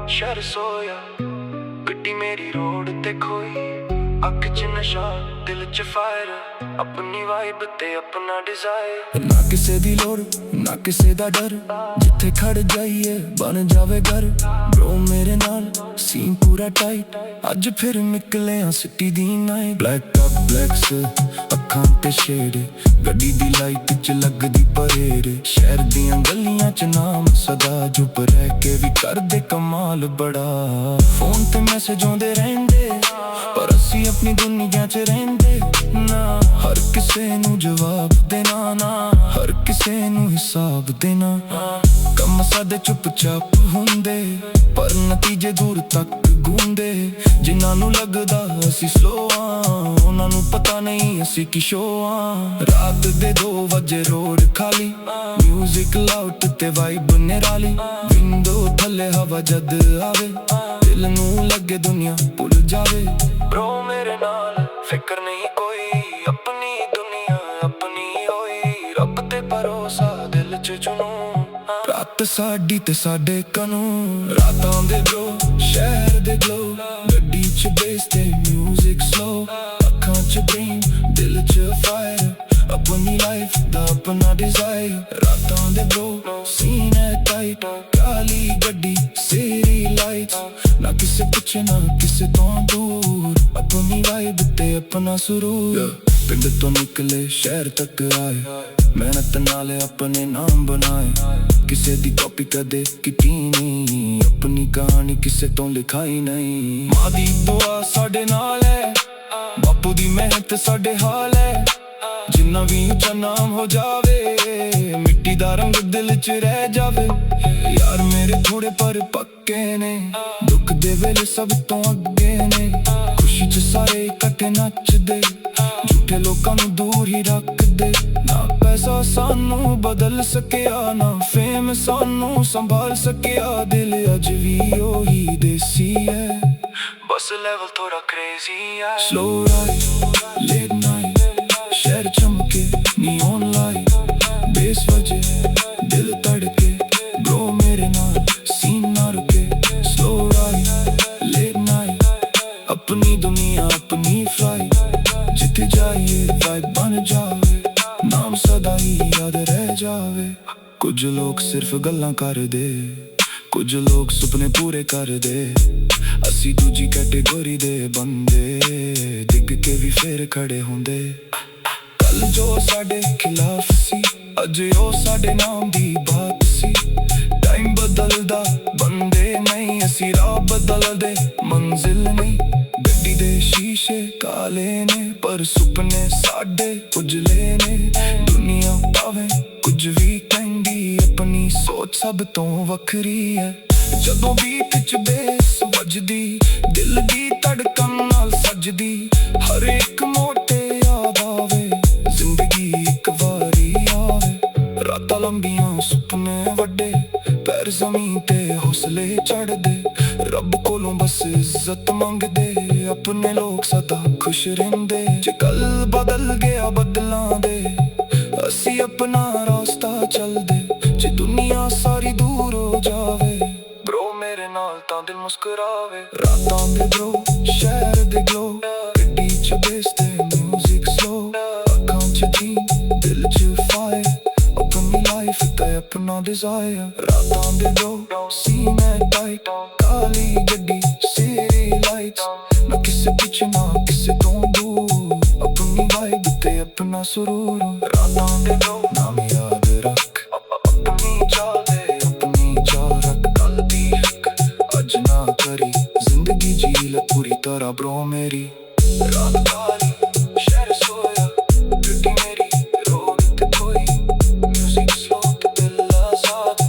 शहर सोया गड्डी मेरी रोड ते खोई अख च नशा दिल च फायर अपनी वाइब ते अपना डिजायर ना किसे दी लोड़ ना किसे दा डर जिथे खड़ जाइए बन जावे घर ब्रो मेरे नाल सीन पूरा टाइट अज फिर निकले आ सिटी दी नाइट ब्लैक टॉप ब्लैक्स अखां ते शेड गड्डी दी लाइट च लगदी परेड शहर दियां गलियां च नाम सदा चुप रह के भी कर दे कमाल बड़ा फोन ते मैसेज आउंदे रहिंदे पर असी अपनी दुनिया च रहिंदे ना हर किसे नू जवाब देना ना हर किसे नू हिसाब देना कम सादे चुपचाप हुंदे पर नतीजे दूर तक गूंदे जिन्हां नू लगदा असी स्लो उन्हां नू पता नहीं असी की शो रात दे 2 बजे रोड खाली म्यूजिक लाउड ते वाइब निराली विंडो थले हवा जद आवे दिल नू लगे दुनिया भुल जावे ब्रो मेरे नाल फिकर नहीं कोई अपनी दुनिया अपनी होई रब ते भरोसा दिल च जुनून रात साडी ते साडे कानून रातां दे ब्रो शहर दे ग्लो गड्डी च बेस ते म्यूजिक स्लो अखां च ड्रीम दिल च फायर अपनी लाइफ दा अपना डिजायर रातां दे ब्रो सीन है टाइट काली गड्डी सेरी लाइट्स ना किसे पिछे ना किसे तो दूर अपनी वाइब ते अपना सुरूर पिंड तो निकले शहर तक आए मेहनत नाल अपने नाम बनाए किसे दी कॉपी कदे कीती नहीं अपनी कहानी किसे तो लिखाई नहीं मां दी दुआ साडे नाल है बापू दी मेहनत साडे हाल है जिन्ना भी ऊंचा नाम हो जावे मिट्टी दा रंग दिल च रह जावे यार मेरे थोड़े पर पक्के ने दुख दे वेले सब तो अगे ने खुशी च सारे इकट्ठे नचदे झूठे लोकां नू दूर ही रख दे ना पैसा सानू बदल सकिया ना फेम सानू संभाल सकिया दिल अज भी ओही देसी है बस लेवल थोड़ा क्रेजी है स्लो राइड लेट नाइट शहर चमके नियॉन लाइट बेस बजे दिल तड़के ब्रो मेरे नाल सीन ना रुके स्लो राइड लेट नाइट अपनी दुनिया अपनी फ्लाइट जिथे जाइए वाइब बन जावे नाम सदा ही याद रह जावे कुछ लोग सिर्फ गल्लां कर दे कुछ लोग सुपने पूरे कर दे असी दूजी कैटेगरी दे बंदे डिग के भी फिर खड़े हुंदे कल जो साडे खिलाफ सी अज ओ साडे नाम दी बात सी टाइम बदलदा बंदे नहीं असी राह बदलदे मंजिल नहीं गड्डी दे शीशे काले ने पर सुपने साडे उजले ने दुनिया पावे कुछ भी कहंदी अपनी सोच सब तो वखरी है जदों बीट च बेस वजदी दिल दी धड़कन नाल सजदी हर एक मोटे याद आवे जिंदगी एक वारी आवे रातां लंबियां सुपने वड्डे पैर जमीन ते हौसले चढ़दे रब कोलों बस इज्जत मंगदे अपने लोग सदा खुश रहिंदे जे कल बदल गया बदलां दे असी अपना रास्ता चलदे जे दुनिया सारी दूर हो जावे ब्रो मेरे नाल तां दिल मुस्कुरावे रातां दे ब्रो शहर दे ग्लो गड्डी च बेस ते म्यूजिक स्लो अखां च ड्रीम दिल च फायर अपनी लाइफ ते अपना डिजायर रातां दे ब्रो सीन है टाइट काली गड्डी सेरी लाइट्स ना किसे पीछे ना किसे तो दूर अपनी वाइब ते अपना सुरूर रातां दे ब्रो नाम याद रख अपनी चाल दे अपनी चाल रख कल दी अज ना करी जिंदगी जी ले पूरी तरह ब्रो मेरी रात काली शहर सोया गड्डी मेरी रोड ते कोई म्यूजिक स्लो ते दिल आजाद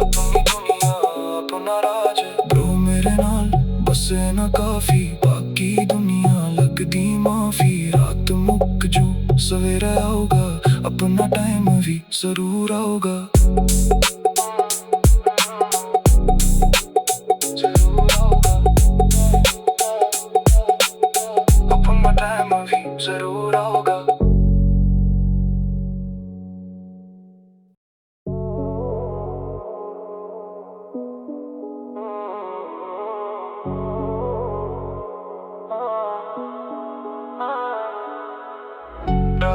अपनी दुनिया अपना राज ब्रो मेरे नाल बस ना काफी बाकी दुनिया लगदी माफी रात मुक जो सवेरा आऊगा अपना टाइम भी जरूर आऊगा अपना टाइम भी जरूर आऊगा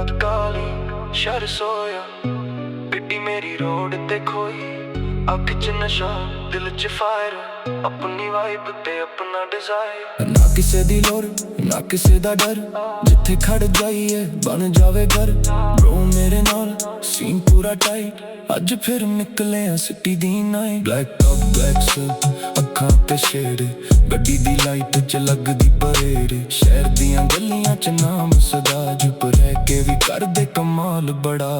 रात काली शर सोया गड्डी मेरी रोड ते खोई अख च नशा दिल च फायर अपनी वाइब ते अपना डिजायर ना किसे दी लोड़ ना किसे दा डर जिथे खड़ जाइए बन जावे घर ब्रो मेरे नाल सीन पूरा टाइट अज फिर निकले सिटी दी night black top black suit अखां ते शेड गड्डी दी लाइट च लगदी परेड शहर दियां गलियां च नाम सदा चुप रह के भी करदे कमाल बड़ा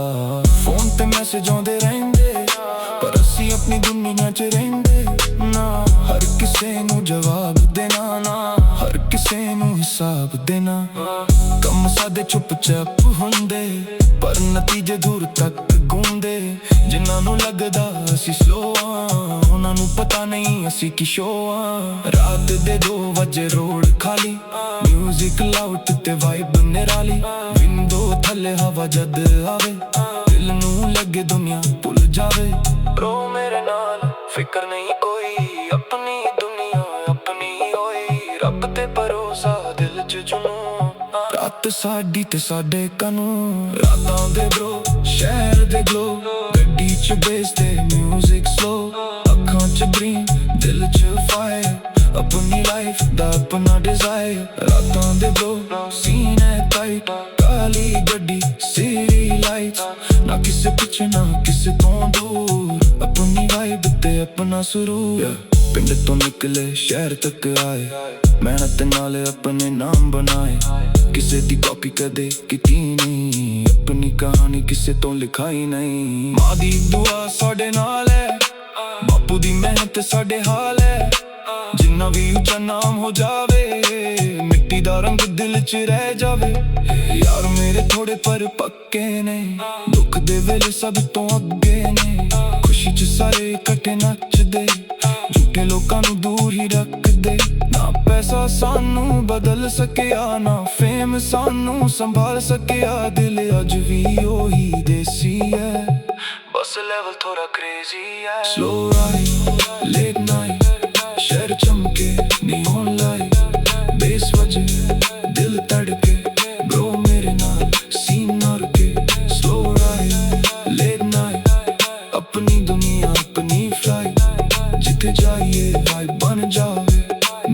फोन ते मैसेज आउंदे रहिंदे पर असी अपनी दुनिया च रहिंदे ना हर किसे नू जवाब देना ना हर किसे नू हिसाब देना कम सादे चुप-चाप हुंदे पर नतीजे दूर तक गूंदे जिन्हां नू लगदा असी स्लो उन्हां नू पता नहीं असी की शो रात दे 2 बजे रोड खाली म्यूजिक लाउड ते वाइब निराली विंडो थल्ले हवा जद आवे दिल नू लगे दुनिया भुल जावे ब्रो मेरे नाल फिकर नहीं कोई अपनी दुनिया अपनी होई रब ते भरोसा दिल च जुनून रात साडी ते साडे कानून रातां दे ब्रो शहर दे ग्लो गड्डी च बेस ते म्यूजिक स्लो अखां च ग्रीन दिल च फायर अपनी लाइफ दा अपना डिजायर रातां दे ब्रो सीन है टाइट काली गड्डी सिटी लाइट्स ना किसे पिछे ना किसे तो दूर अपनी वाइब ते अपना सुरूर पिंड तो निकले शहर तक आए मेहनत नाल अपने नाम बनाए किसे दी कॉपी कदे कीती नहीं अपनी कहानी किसे तो लिखाई नहीं मां दी दुआ साडे नाल है बापू दी मेहनत साडे हाल है जिन्ना भी ऊंचा नाम हो जावे मिट्टी दा रंग दिल च रह जावे यार मेरे थोड़े पर पक्के ने दुख दे वेले सब तो अगे ने खुशी च सारे इकट्ठे नचदे झूठे लोकां नू दूर ही रख दे ना पैसा सानू बदल सकिया ना फेम सानू संभाल सकिया दिल अज भी ओही देसी है बस लेवल थोड़ा क्रेजी है स्लो राइड लेट नाइट शहर चमके नियॉन लाइट बेस बजे दिल तड़के ब्रो मेरे नाल सीन और के स्लो राइड लेट नाइट अपनी दुनिया अपनी फ्लाइट जिथे जाइए वाइब बन जावे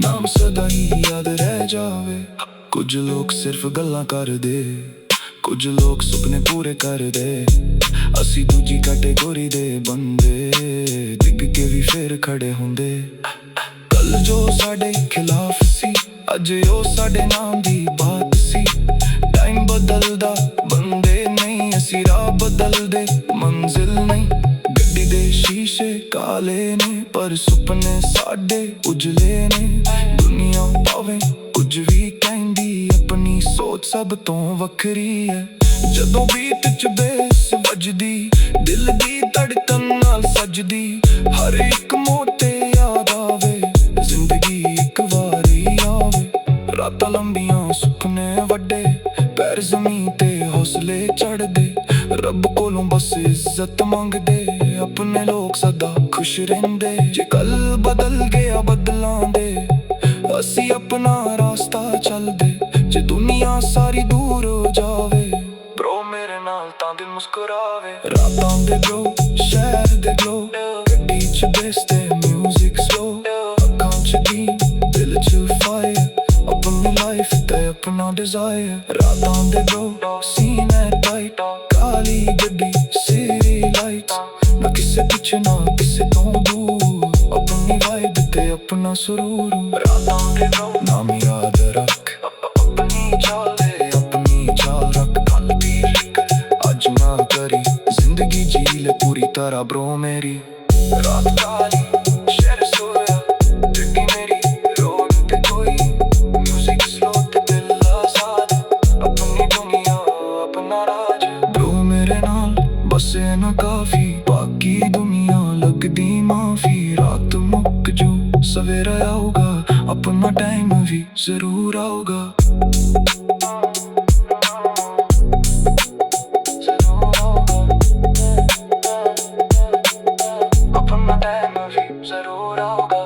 नाम सदा ही याद रह जावे कुछ लोग सिर्फ गल्लां करदे कुछ लोग सुपने पूरे करदे असी दूजी कैटेगरी दे बंदे डिग के भी फिर खड़े हुंदे कल जो साडे खिलाफ सी अज ओ साडे नाम दी बात सी टाइम बदलदा बंदे नहीं असी राह बदलदे मंजिल नहीं गड्डी दे शीशे काले ने पर सुपने साडे उजले ने दुनिया पावे कुछ भी कहंदी अपनी सोच सब तो वखरी है जदों बीट च बेस वजदी दिल दी धड़कन नाल सजदी हर एक मोटे याद आवे जिंदगी एक वारी आवे रातां लंबियां सुपने वड्डे पैर जमीन ते हौसले चढ़दे रब कोलों बस इज्जत मंगदे अपने लोग सदा खुश रहिंदे जे कल बदल गया बदलां दे असी अपना रास्ता चलदे जे दुनिया सारी दूर हो जावे ब्रो मेरे नाल तां दिल मुस्कुरावे रातां दे ब्रो शहर दे ग्लो गड्डी च बेस ते म्यूजिक स्लो अखां च ग्रीन दिल च फायर अपनी लाइफ ते अपना डिजायर रातां दे ब्रो सीन है टाइट काली गड्डी सिटी लाइट्स ना किसे पिछे ना किसे तो दूर अपनी वाइब ते अपना सुरूर रातां दे ब्रो नाम याद रख अपनी चाल दे अपनी चाल रख कल भी लिख आज ना करी जिंदगी जी ले पूरी तरह ब्रो मेरी रात काली शहर सोया गड्डी मेरी रोड ते कोई म्यूजिक स्लो ते दिल आजाद अपनी दुनिया अपना राज ब्रो मेरे नाल बसे ना काफी बाकी दुनिया लगदी माफी रात मुक जो सवेरा आऊगा अपना टाइम भी जरूर आऊगा अपना टाइम भी जरूर आऊगा